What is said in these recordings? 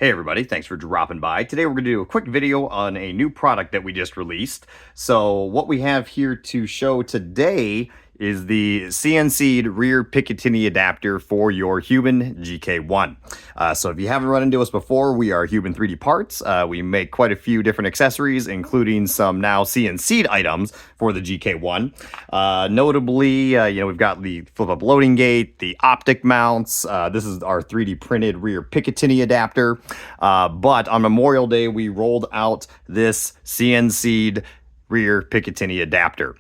Hey everybody, thanks for dropping by. Today we're going to do a quick video on a new product that we just released. So what we have here to show today is the CNC'd Rear Picatinny Adapter for your Huben GK1. So if you haven't run into us before, we are Huben 3D Parts. We make quite a few different accessories, including some now CNC'd items for the GK1. Notably, we've got the flip-up loading gate, the optic mounts. This is our 3D printed Rear Picatinny Adapter. But on Memorial Day, we rolled out this CNC'd Rear Picatinny Adapter.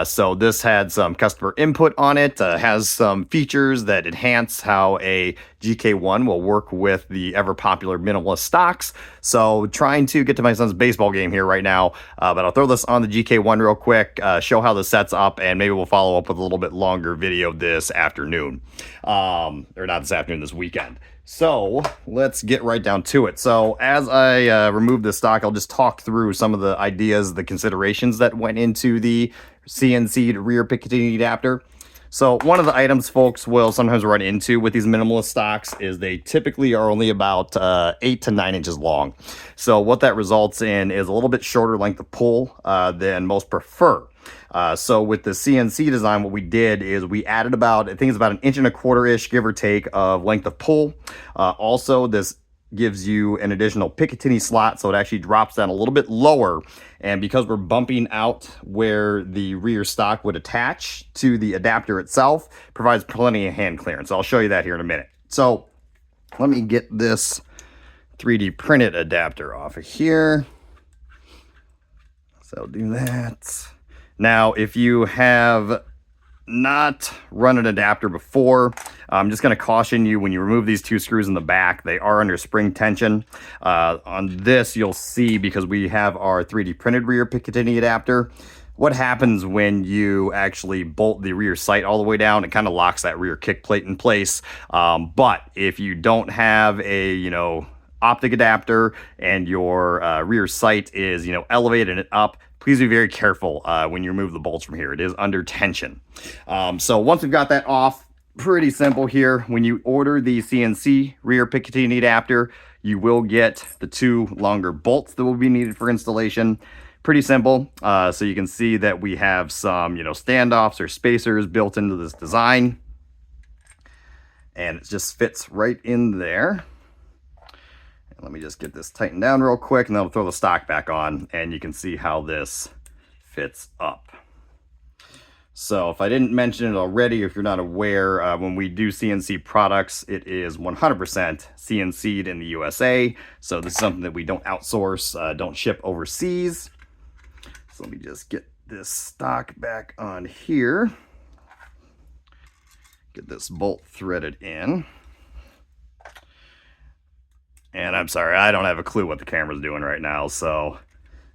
So this had some customer input on it, has some features that enhance how a GK1 will work with the ever popular minimalist stocks. So trying to get to my son's baseball game here right now, but I'll throw this on the GK1 real quick, show how this sets up, and maybe we'll follow up with a little bit longer video this afternoon. Or not this afternoon, this weekend. So let's get right down to it. So as I remove this stock, I'll just talk through some of the ideas, the considerations that went into the CNC'd Rear Picatinny Adapter. So one of the items folks will sometimes run into with these minimalist stocks is they typically are only about 8 to 9 inches long. So what that results in is a little bit shorter length of pull than most prefer. So with the CNC design, what we did is we added about, I think it's about 1.25 inches, give or take, of length of pull. Also, this gives you an additional Picatinny slot, so it actually drops down a little bit lower. And because we're bumping out where the rear stock would attach to the adapter itself, provides plenty of hand clearance. I'll show you that here in a minute. So let me get this 3D printed adapter off of here. So I'll do that. Now, if you have not run an adapter before, I'm just going to caution you when you remove these two screws in the back, they are under spring tension. On this, you'll see, because we have our 3D printed Rear Picatinny Adapter, what happens when you actually bolt the rear sight all the way down, it kind of locks that rear kick plate in place. But if you don't have a, optic adapter and your rear sight is, elevated and up, please be very careful when you remove the bolts from here. It is under tension. So once we've got that off, pretty simple here. When you order the CNC Rear Picatinny Adapter, you will get the 2 longer bolts that will be needed for installation. Pretty simple. So you can see that we have some, standoffs or spacers built into this design. And it just fits right in there. Let me just get this tightened down real quick, and then I'll throw the stock back on, and you can see how this fits up. So if I didn't mention it already, if you're not aware, when we do CNC products, it is 100% CNC'd in the USA. So this is something that we don't outsource, don't ship overseas. So let me just get this stock back on here. Get this bolt threaded in. And I'm sorry, I don't have a clue what the camera's doing right now, so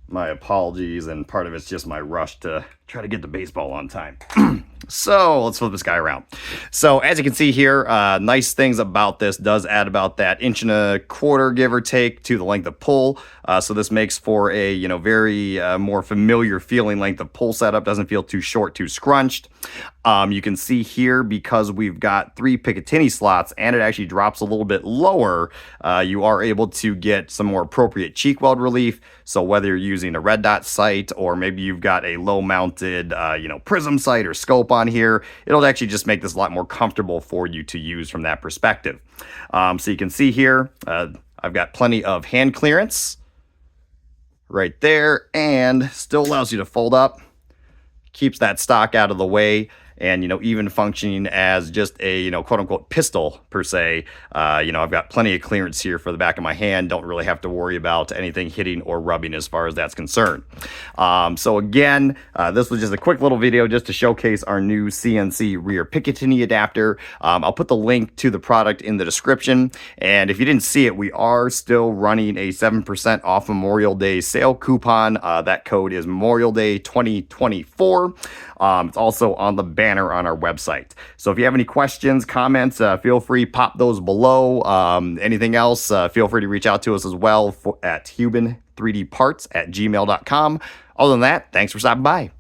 my apologies, and part of it's just my rush to try to get the baseball on time. So let's flip this guy around. So as you can see here, nice things about this, does add about that 1.25 inches, give or take, to the length of pull. So this makes for a very more familiar feeling length of pull setup. Doesn't feel too short, too scrunched. You can see here, because we've got 3 Picatinny slots and it actually drops a little bit lower, you are able to get some more appropriate cheek weld relief. So whether you're using a red dot sight, or maybe you've got a low mounted prism sight or scope on here, it'll actually just make this a lot more comfortable for you to use from that perspective. So you can see here, I've got plenty of hand clearance right there, and still allows you to fold up, keeps that stock out of the way, and even functioning as just a quote-unquote pistol per se. I've got plenty of clearance here for the back of my hand, don't really have to worry about anything hitting or rubbing as far as that's concerned. So again, this was just a quick little video just to showcase our new CNC Rear Picatinny Adapter. I'll put the link to the product in the description, and if you didn't see it, we are still running a 7% off Memorial Day sale coupon. That code is Memorial Day 2024. It's also on the banner on our website. So if you have any questions, comments, feel free, pop those below. Anything else, feel free to reach out to us as well at Huben3dparts@gmail.com. Other than that, thanks for stopping by.